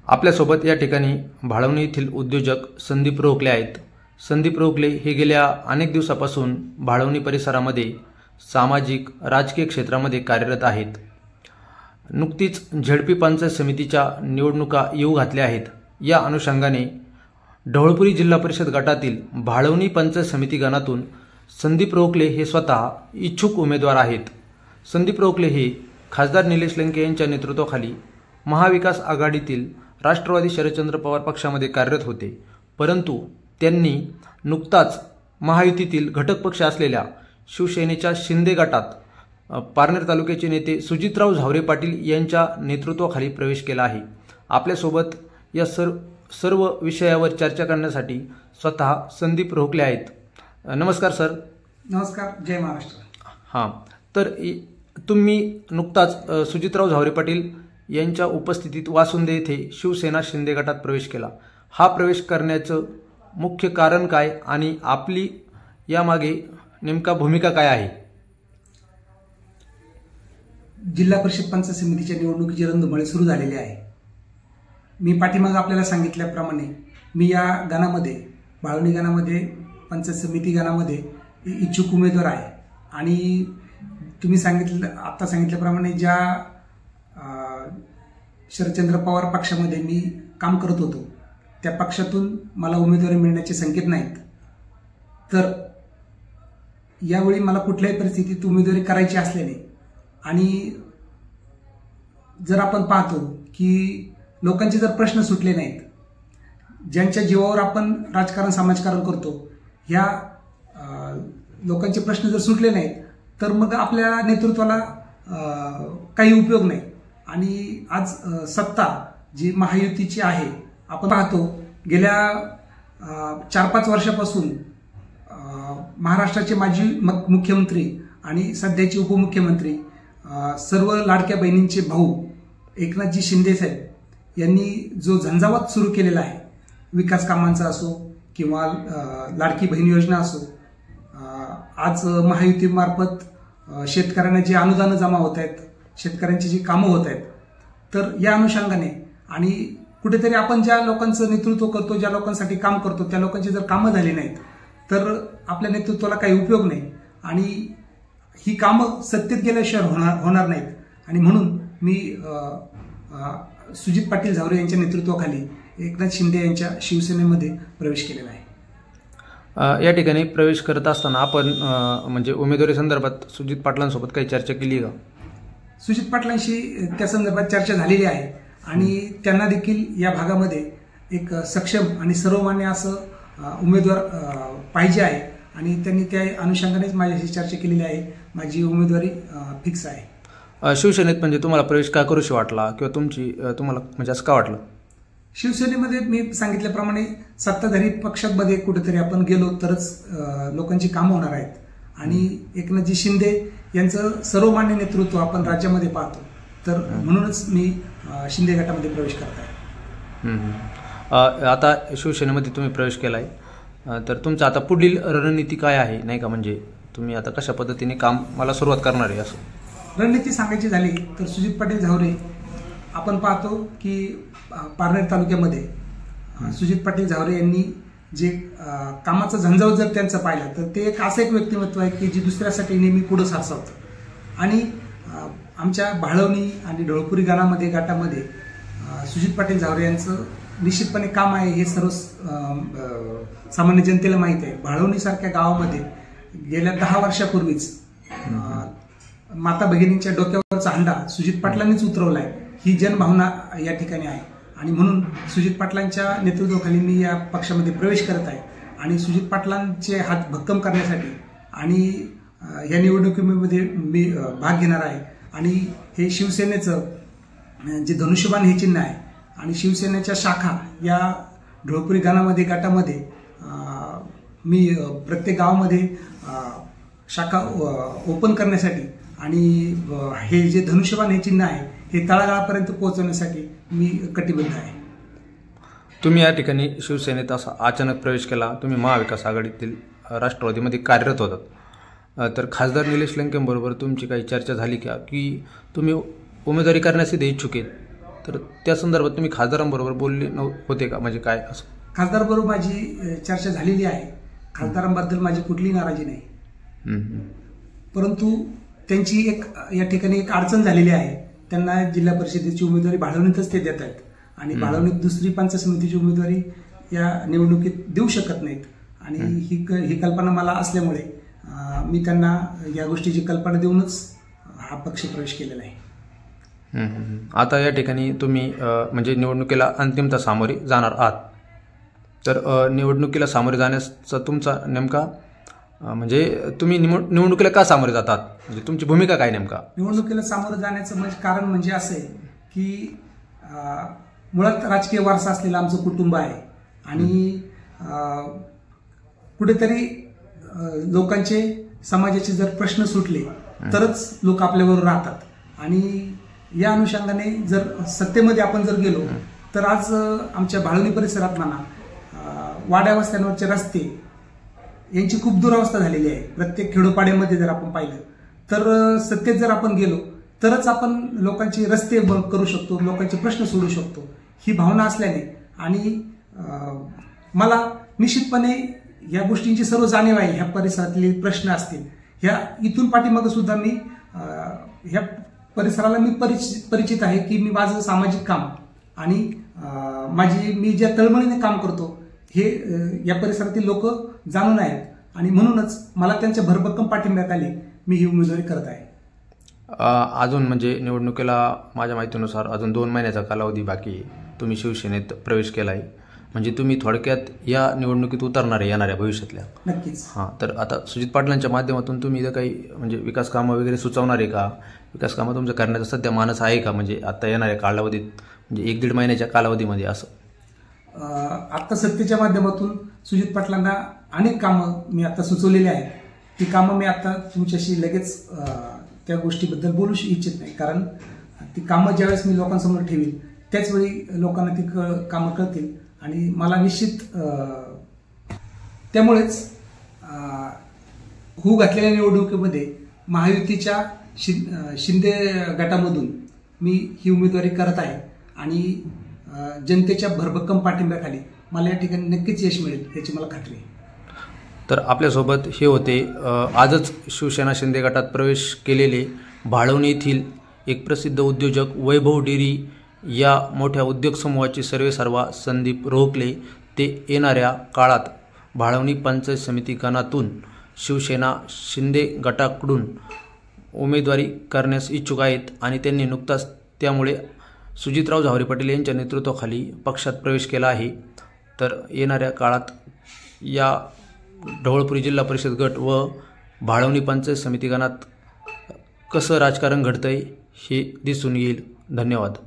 आपल्यासोबत या ठिकाणी भाळवणी येथील उद्योजक संदीप रोखले आहेत। संदीप रोखले हे गेल्या अनेक दिवसापासून भाळवणी परिसरामध्ये सामाजिक राजकीय क्षेत्रामध्ये कार्यरत आहेत। नुकतीच झेडपी पंचायत समितीच्या निवडणुका येऊ घातल्या आहेत। या अनुषंगाने ढवळपुरी जिल्हा परिषद गटातील भाळवणी पंचायत समिती गणातून संदीप रोखले हे स्वतः इच्छुक उमेदवार आहेत। संदीप रोखले हे खासदार निलेश लंके यांच्या नेतृत्वाखाली महाविकास आघाडीतील राष्ट्रवादी शरदचंद्र पवार पक्षामध्ये कार्यरत होते, परंतु त्यांनी नुकताच महायुतीतील घटक पक्ष असलेल्या शिवसेनेच्या शिंदे गटात पारनेर तालुक्याचे नेते सुजितराव झावरे पाटील यांच्या नेतृत्वाखाली प्रवेश केला आहे। आपल्यासोबत या सर्व विषयावर चर्चा करण्यासाठी स्वतः संदीप रोखले आहेत। नमस्कार सर। नमस्कार, जय महाराष्ट्र। हां, तर तुम्ही नुकताच सुजितराव झावरे पाटील यांच्या उपस्थितीत वासुंदे येथे शिवसेना शिंदे गटात प्रवेश केला। हा प्रवेश करण्याचं मुख्य कारण काय आणि आपली यामागे नेमका भूमिका काय आहे? जिल्हा परिषद पंचायत समितीच्या निवडणुकीची रणधुमाळी सुरू झालेली आहे। मी पाठीमागे आपल्याला सांगितल्याप्रमाणे मी या गणामध्ये भाळवणी गणामध्ये पंचायत समिती गणामध्ये इच्छुक उमेदवार आहे आणि तुम्ही आता सांगितल्याप्रमाणे ज्या शरदचंद्र पवार पक्षामध्ये मी काम करत होतो त्या पक्षातून मला उमेदवारी मिळण्याचे संकेत नाहीत, तर यावेळी मला कुठल्याही परिस्थितीत उमेदवारी करायची असल्याने आणि जर आपण पाहतो की लोकांचे जर प्रश्न सुटले नाहीत, ज्यांच्या जीवावर आपण राजकारण समाजकारण करतो, ह्या लोकांचे प्रश्न जर सुटले नाहीत तर मग आपल्या नेतृत्वाला काही उपयोग नाही। आणि आज सत्ता जी महायुतीची आहे, आपण पाहतो गेल्या 4-5 वर्षापासून महाराष्ट्राचे माजी मुख्यमंत्री आणि सध्याचे उपमुख्यमंत्री सर्व लाडक्या बहिणींचे भाऊ एकनाथजी शिंदे साहेब यांनी जो झंझावात सुरू केलेला आहे, विकास कामांचा असो किंवा लाडकी बहीण योजना असो, आज महायुतीमार्फत शेतकऱ्यांना जे अनुदानं जमा होत आहेत, शेतकऱ्यांची जी कामं होत आहेत, तर या अनुषंगाने आणि कुठेतरी आपण ज्या लोकांचं नेतृत्व करतो, ज्या लोकांसाठी काम करतो, त्या लोकांची जर कामं झाली नाहीत तर आपल्या नेतृत्वाला काही उपयोग नाही आणि ही कामं सत्तेत गेल्याशिवाय होणार नाहीत। आणि म्हणून मी सुजित पाटील झावरे यांच्या नेतृत्वाखाली एकनाथ शिंदे यांच्या शिवसेनेमध्ये प्रवेश केलेला आहे। या ठिकाणी प्रवेश करत असताना आपण म्हणजे उमेदवारी संदर्भात सुजित पाटलांसोबत काही चर्चा केली का? सुजित पाटलांशी त्या संदर्भात चर्चा झालेली आहे आणि त्यांना देखील या भागामध्ये एक सक्षम आणि सर्वमान्य असं उमेदवार पाहिजे आहे आणि त्यांनी त्या अनुषंगानेच माझ्याशी चर्चा केलेली आहे। माझी उमेदवारी फिक्स आहे। शिवसेनेत म्हणजे तुम्हाला प्रवेश का करूशी वाटला किंवा तुम्हाला म्हणजे असं का वाटलं? शिवसेनेमध्ये मी सांगितल्याप्रमाणे सत्ताधारी पक्षामध्ये कुठेतरी आपण गेलो तरच लोकांची कामं होणार आहेत आणि एकनाथजी शिंदे यांचं सर्वमान्य नेतृत्व आपण राज्यामध्ये पाहतो, तर म्हणूनच मी शिंदे गटामध्ये प्रवेश करत आहे। आता शिवसेनेमध्ये तुम्ही प्रवेश केलाय, तर तुमचं आता पुढील रणनीती काय आहे नाही का, म्हणजे तुम्ही आता कशा पद्धतीने कामाला सुरुवात करणार आहे? असं रणनीती सांगायची झाली तर सुजित पाटील झावरे आपण पाहतो की पारनेर तालुक्यामध्ये सुजित पाटील झावरे यांनी जे कामाचा झंझावात जर त्यांचं पाहिलं तर ते एक असं एक व्यक्तिमत्व आहे की जे दुसऱ्यासाठी नेहमी पुढं सारसावतं आणि आमच्या भाळवणी आणि ढवळपुरी गटामध्ये सुजित पाटील झावरे यांचं निश्चितपणे काम आहे हे सर्व सामान्य जनतेला माहीत आहे। भाळवणीसारख्या गावामध्ये गेल्या 10 वर्षापूर्वीच माता भगिनींच्या डोक्यावरचा हंडा सुजित पाटलांनीच उतरवला आहे, ही जनभावना या ठिकाणी आहे आणि म्हणून सुजित पाटलांच्या नेतृत्वाखाली मी या पक्षामध्ये प्रवेश करत आहे आणि सुजित पाटलांचे हात भक्कम करण्यासाठी आणि या निवडणुकीमध्ये मी भाग घेणार आहे आणि हे शिवसेनेचं जे धनुष्यबाण हे चिन्ह आहे आणि शिवसेनेच्या शाखा या ढवळपुरी गटामध्ये मी प्रत्येक गावामध्ये शाखा ओपन करण्यासाठी आणि हे जे धनुष्यबाण हे चिन्ह आहे हे तळागाळापर्यंत पोहोचवण्यासाठी मी कटिबद्ध आहे। तुम्ही या ठिकाणी शिवसेनेत असा अचानक प्रवेश केला, तुम्ही महाविकास आघाडीतील राष्ट्रवादीमध्ये कार्यरत होतात, तर खासदार निलेश लंकेंबरोबर तुमची काही चर्चा झाली का की तुम्ही उमेदवारी करण्यासाठी इच्छुक आहेत? तर त्या संदर्भात तुम्ही खासदारांबरोबर बोलले होते का, म्हणजे काय असं? खासदारबरोबर माझी चर्चा झालेली आहे. खासदारांबद्दल माझी कुठलीही नाराजी नाही. परंतु त्यांची एक या ठिकाणी एक अडचण झालेली आहे. त्यांना जिल्हा परिषदेची उमेदवारी भाळवणीतच ते देत आहेत आणि भाळवणीत दुसरी पंचायत समितीची उमेदवारी या निवडणुकीत देऊ शकत नाहीत. आणि ही कल्पना मला असल्यामुळे मी त्यांना या गोष्टीची कल्पना देऊनच हा पक्ष प्रवेश केलेला आहे. आता या ठिकाणी तुम्ही म्हणजे निवडणुकीला अंतिमतः सामोरे जाणार आहात. तर निवडणुकीला सामोरे जाण्याचा तुमचा नेमका म्हणजे तुम्ही निवडणुकीला का सामोरे जातात, म्हणजे तुमची भूमिका काय नेमका? निवडणुकीला सामोरे जाण्याचं म्हणजे कारण म्हणजे असं आहे की मुळात राजकीय वारसा असलेलं आमचं कुटुंब आहे आणि कुठेतरी लोकांचे समाजाचे जर प्रश्न सुटले तरच लोक आपल्याबरोबर राहतात आणि या अनुषंगाने जर सत्तेमध्ये आपण जर गेलो तर आज आमच्या भाळवणी परिसरात म्हणा वाड्या वस्त्यांवरचे रस्ते यांची खूप दुरावस्था झालेली आहे. प्रत्येक खेडोपाड्यामध्ये जर आपण पाहिलं तर सत्तेत जर आपण गेलो तरच आपण लोकांचे रस्ते करू शकतो, लोकांचे प्रश्न सोडू शकतो. ही भावना असल्याने आणि मला निश्चितपणे या गोष्टींची सर्व जाणीव आहे. ह्या परिसरातले प्रश्न असतील, ह्या इथून पाठीमागे सुद्धा मी ह्या परिसराला मी परिचित आहे की मी माझं सामाजिक काम आणि मी ज्या तळमळीने काम करतो हे या परिसरातील लोक जाणून आहेत आणि म्हणूनच मला त्यांच्या भरभक्कम पाठिंब्याखाली मी ही उमेदवारी करत आहे. अजून म्हणजे निवडणुकीला माझ्या माहितीनुसार अजून 2 महिन्याचा कालावधी बाकी आहे. तुम्ही शिवसेनेत प्रवेश केला आहे, म्हणजे तुम्ही थोडक्यात या निवडणुकीत उतरणार आहे येणाऱ्या भविष्यातल्या. नक्कीच. तर आता सुजित पाटलांच्या माध्यमातून तुम्ही इथं काही म्हणजे विकास कामं वगैरे सुचवणार आहे का? विकास कामं तुमचं करण्याचा सध्या मानस आहे का, म्हणजे आता येणाऱ्या कालावधीत, म्हणजे 1-1.5 महिन्याच्या कालावधीमध्ये असं? आत्ता सत्तेच्या माध्यमातून सुजित पाटलांना अनेक कामं मी आता सुचवलेली आहेत. ती कामं मी आता तुमच्याशी लगेच त्या गोष्टीबद्दल बोलू इच्छित नाही, कारण ती कामं ज्यावेळेस मी लोकांसमोर ठेवीन त्याचवेळी लोकांना ती कामं कळतील आणि मला निश्चित त्यामुळेच होऊ घातलेल्या निवडणुकीमध्ये महायुतीच्या शिंदे गटामधून मी ही उमेदवारी करत आहे आणि जनतेच्या भरभक्कम पाठिंब्याखाली मला या ठिकाणी नक्कीच यश मिळेल याची मला खात्री आहे. तर आपल्यासोबत हे होते आजच शिवसेना शिंदे गटात प्रवेश केलेले भाळवणी येथील एक प्रसिद्ध उद्योजक वैभव डेरी या मोठ्या उद्योग समूहाचे सर्वेसर्वा संदीप रोहकले. ते येणाऱ्या काळात भाळवणी पंचायत समिती गणातून शिवसेना शिंदे गटाकडून उमेदवारी करण्यास इच्छुक आहेत आणि त्यांनी नुकताच त्यामुळे सुजितराव झावरे पाटील यांच्या नेतृत्वाखाली पक्षात प्रवेश केला आहे. तर येणाऱ्या काळात या ढवळपुरी जिल्हा परिषद गट व भाळवणी पंचायत समिती गणात कसं राजकारण घडतंय हे दिसून येईल. धन्यवाद.